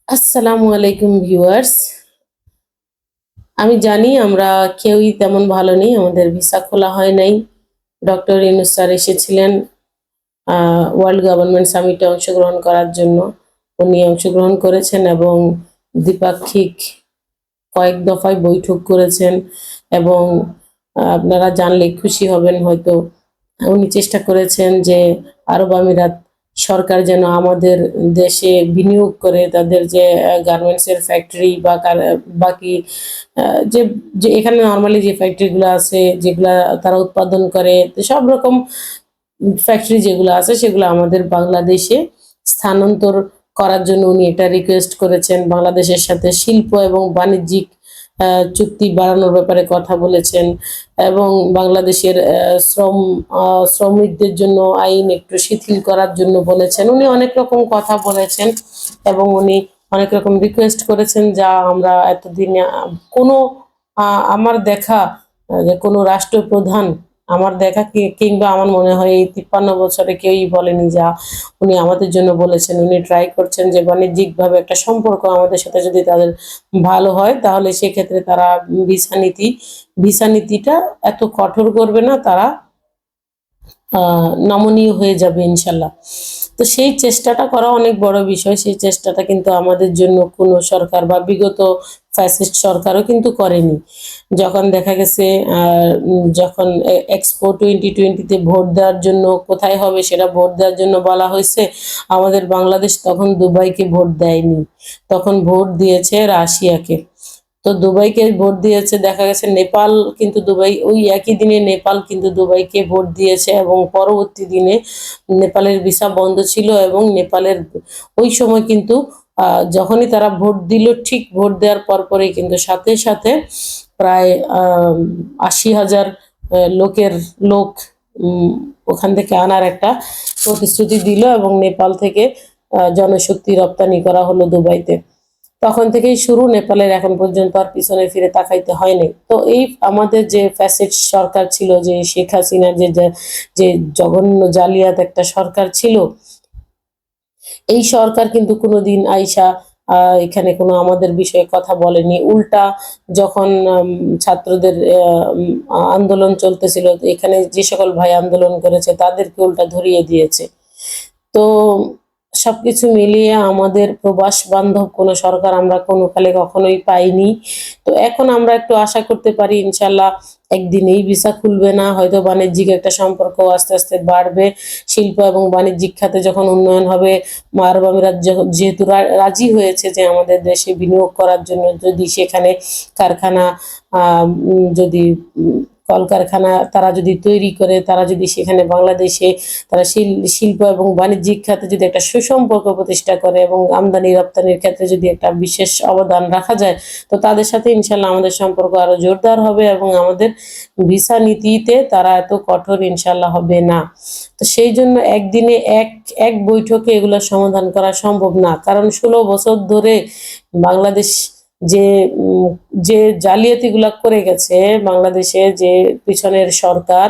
আসসালামু আলাইকুম ভিউয়ার্স। আমি জানি আমরা কেউই তেমন ভালো নেই। আমাদের ভিসা খোলা হয় নাই। ডক্টর ইউনূস স্যার এসেছিলেন ওয়ার্ল্ড গভর্নমেন্ট সামিটে অংশগ্রহণ করার জন্য। উনি অংশগ্রহণ করেছেন এবং দ্বিপাক্ষিক কয়েক দফায় বৈঠক করেছেন এবং আপনারা জানলে খুশি হবেন হয়তো। উনি চেষ্টা করেছেন যে আরব আমিরাত সরকার যেন আমাদের দেশে বিনিয়োগ করে তাদের যে গার্মেন্টস এর ফ্যাক্টরি বা বাকি যে যে এখানে নর্মালি যে ফ্যাক্টরিগুলো আছে যেগুলা তারা উৎপাদন করে সব রকম ফ্যাক্টরি যেগুলো আছে সেগুলো আমাদের বাংলাদেশে স্থানান্তর করার জন্য উনি এটা রিকোয়েস্ট করেছেন। বাংলাদেশের সাথে শিল্প এবং বাণিজ্যিক চুক্তি বাড়ানোর ব্যাপারে কথা বলেছেন এবং বাংলাদেশের শ্রমিকদের জন্য আইন একটু শিথিল করার জন্য বলেছেন। উনি অনেক রকম কথা বলেছেন এবং উনি অনেক রকম রিকোয়েস্ট করেছেন যা আমরা এতদিনে কোনো আমার দেখা যে কোনো রাষ্ট্রপ্রধান আমার দেখা কিংবা আমার মনে হয় এই 53 বছরে কেউই বলেনি যা উনি আমাদের জন্য বলেছেন। উনি ট্রাই করছেন যে বাণিজ্যিকভাবে একটা সম্পর্ক আমাদের সাথে যদি তাদের ভালো হয় তাহলে সেক্ষেত্রে তারা ভিসা নীতিটা এত কঠোর করবে না, তারা নমনীয় হয়ে যাবে ইনশাল্লাহ। তো সেই চেষ্টাটা করা অনেক বড় বিষয়। সেই চেষ্টাটা কিন্তু আমাদের জন্য কোনো সরকার বা বিগত ফ্যাসিস্ট সরকারও কিন্তু করেনি। যখন দেখা গেছে যখন এক্সপো 2020-তে ভোট দেওয়ার জন্য কোথায় হবে সেটা ভোট দেওয়ার জন্য বলা হয়েছে, আমাদের বাংলাদেশ তখন দুবাইকে ভোট দেয়নি, তখন ভোট দিয়েছে রাশিয়াকে। তো দুবাইকে ভোট দিয়েছে, দেখা গেছে নেপাল কিন্তু দুবাই ওই একই দিনে নেপাল কিন্তু দুবাইকে ভোট দিয়েছে এবং পরবর্তী দিনে নেপালের ভিসা বন্ধ ছিল এবং নেপালের ওই সময় কিন্তু যখনই তারা ভোট দিল ঠিক ভোট দেওয়ার পরপরই কিন্তু সাথে সাথে প্রায় 80,000 লোক ওখান থেকে আনার একটা প্রতিশ্রুতি দিল এবং নেপাল থেকে জনশক্তি রপ্তানি করা হলো দুবাইতে। তখন থেকেই শুরু, নেপালের এখন পর্যন্ত আর পিছনে ফিরে তাকাইতে হয়নি। তো এই আমাদের যে ফ্যাসিস্ট সরকার ছিল, যে শেখ হাসিনার যে জঘন্য জালিয়াত একটা সরকার ছিল, এই সরকার কিন্তু কোনোদিন আইসা এখানে কোনো আমাদের বিষয়ে কথা বলেনি। উল্টা যখন ছাত্রদের আন্দোলন চলতেছিল, এখানে যে সকল ভাই আন্দোলন করেছে তাদেরকে উল্টা ধরিয়ে দিয়েছে। তো সবকিছু মিলিয়ে আমাদের প্রবাস বান্ধব কোনো সরকার আমরা কোনো কালে কখনোই পাইনি। তো এখন আমরা একটু আশা করতে পারি ইনশাল্লাহ একদিন এই ভিসা খুলবে না, হয়তো বাণিজ্যিক একটা সম্পর্ক আস্তে আস্তে বাড়বে। শিল্প এবং বাণিজ্যিক খাতে যখন উন্নয়ন হবে, আরব আমিরাত যেহেতু রাজি হয়েছে যে আমাদের দেশে বিনিয়োগ করার জন্য, যদি সেখানে কারখানা যদি কলকারখানা তারা যদি তৈরি করে, তারা যদি সেখানে বাংলাদেশে তারা শিল্প এবং বাণিজ্যিক খাতে যদি একটা সুসম্পর্ক প্রতিষ্ঠা করে এবং আমদানি রপ্তানির ক্ষেত্রে যদি একটা বিশেষ অবদান রাখা যায়, তো তাদের সাথে ইনশাল্লাহ আমাদের সম্পর্ক আরো জোরদার হবে এবং আমাদের ভিসা নীতিতে তারা এত কঠোর ইনশাল্লাহ হবে না। তো সেই জন্য একদিনে এক বৈঠকে এগুলো সমাধান করা সম্ভব না, কারণ 16 বছর ধরে বাংলাদেশ যে যে জালিয়াতিগুলা করে গেছে বাংলাদেশে, যে পিছনের সরকার,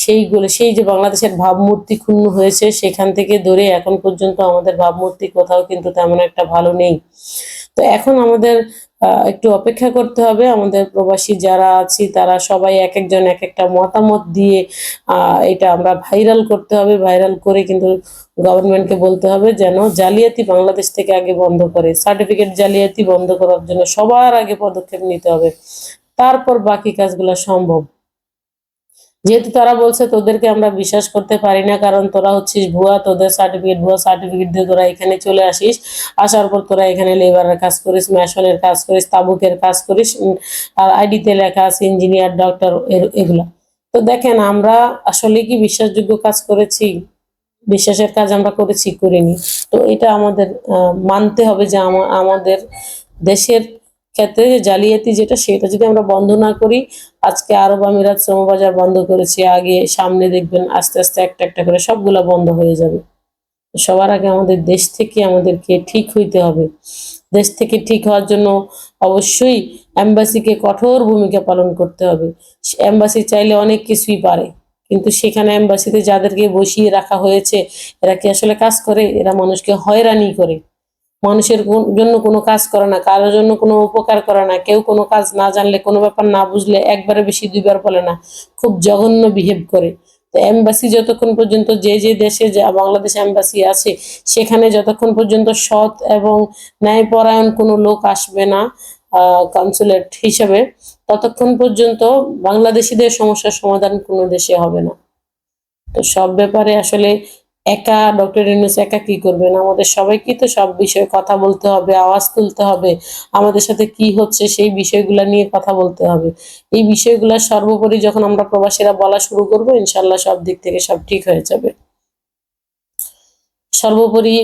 সেই যে বাংলাদেশের ভাবমূর্তি ক্ষুণ্ণ হয়েছে সেখান থেকে ধরে এখন পর্যন্ত আমাদের ভাবমূর্তি কোথাও কিন্তু তেমন একটা ভালো নেই। তো এখন আমাদের একটু অপেক্ষা করতে হবে। আমাদের প্রবাসী যারা আছি তারা সবাই এক একজন এক একটা মতামত দিয়ে এটা আমরা ভাইরাল করতে হবে। ভাইরাল করে কিন্তু গভর্নমেন্টকে বলতে হবে যেন জালিয়াতি বাংলাদেশ থেকে আগে বন্ধ করে, সার্টিফিকেট জালিয়াতি বন্ধ করার জন্য সবার আগে পদক্ষেপ নিতে হবে, তারপর বাকি কাজগুলো সম্ভব। যেহেতু তারা বলছে তোদেরকে আমরা বিশ্বাস করতে পারি না, কারণ তোরা হচ্ছিস ভুয়া, তোদের সার্টিফিকেট ভুয়া, সার্টিফিকেট দিয়ে তোরা এখানে চলে আসিস, আসার পর তোরা এখানে লেবারের কাজ করিস, মেশনের কাজ করিস, তাবুকের কাজ করিস, আর আইডিতে লেখা আছে ইঞ্জিনিয়ার, ডক্টর, এগুলা। তো দেখেন আমরা আসলে কি বিশ্বাসযোগ্য কাজ করেছি? বিশ্বাসের কাজ আমরা করেছি? করিনি। তো এটা আমাদের মানতে হবে যে আমাদের দেশের ক্ষেত্রে যে জালিয়াতি যেটা, সেটা যদি আমরা বন্ধ না করি, আজকে আরব আমিরাত শ্রমবাজার বন্ধ করেছে, আগে সামনে দেখবেন আস্তে আস্তে একটা একটা করে সবগুলা বন্ধ হয়ে যাবে। সবার আগে আমাদের দেশ থেকে আমাদেরকে ঠিক হইতে হবে। দেশ থেকে ঠিক হওয়ার জন্য অবশ্যই এম্বাসিকে কঠোর ভূমিকা পালন করতে হবে। এম্বাসি চাইলে অনেক কিছুই পারে, কিন্তু সেখানে এম্বাসিতে যাদেরকে বসিয়ে রাখা হয়েছে এরা কি আসলে কাজ করে? এরা মানুষকে হয়রানি করে, মানুষের জন্য কোনো কাজ করে না, কারোর জন্য কোনো উপকার করে না, কেউ কোনো কাজ না জানলে, কোনো ব্যাপার না বুঝলে একবারে বেশি দুইবার বলে না, খুব জঘন্য বিহেভ করে। তো এমবাসি যতক্ষণ পর্যন্ত যে দেশে বাংলাদেশ এমবাসি আছে সেখানে যতক্ষণ পর্যন্ত সৎ এবং ন্যায়পরায়ণ কোনো লোক আসবে না কনসুলেট হিসেবে, ততক্ষণ পর্যন্ত বাংলাদেশিদের সমস্যার সমাধান কোনো দেশে হবে না। তো সব ব্যাপারে আসলে একা ডক্টর ইউনূস একা কি করবেন? আমাদের সবাইকেই তো সব বিষয়ে কথা বলতে হবে, আওয়াজ তুলতে হবে। আমাদের সাথে কি হচ্ছে সেই বিষয়গুলা নিয়ে কথা বলতে হবে। এই বিষয়গুলা সর্বোপরি যখন আমরা প্রবাসীরা বলা শুরু করব, ইনশাআল্লাহ সব দিক থেকে সব ঠিক হয়ে যাবে। সর্বোপরি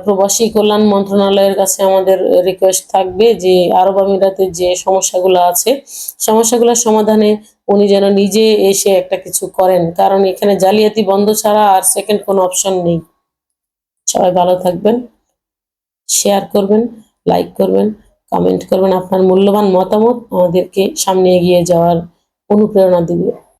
প্রবাসী কল্যাণ মন্ত্রণালয়ের কাছে আমাদের রিকোয়েস্ট থাকবে যে আরব আমিরাতের যে সমস্যাগুলো আছে, সমস্যাগুলোর সমাধানে উনি যেন নিজে এসে একটা কিছু করেন, কারণ এখানে জালিয়াতি বন্ধ ছাড়া আর সেকেন্ড কোনো অপশন নেই। সবাই ভালো থাকবেন, শেয়ার করবেন, লাইক করবেন, কমেন্ট করবেন। আপনার মূল্যবান মতামত আমাদেরকে সামনে এগিয়ে যাওয়ার অনুপ্রেরণা দিবে।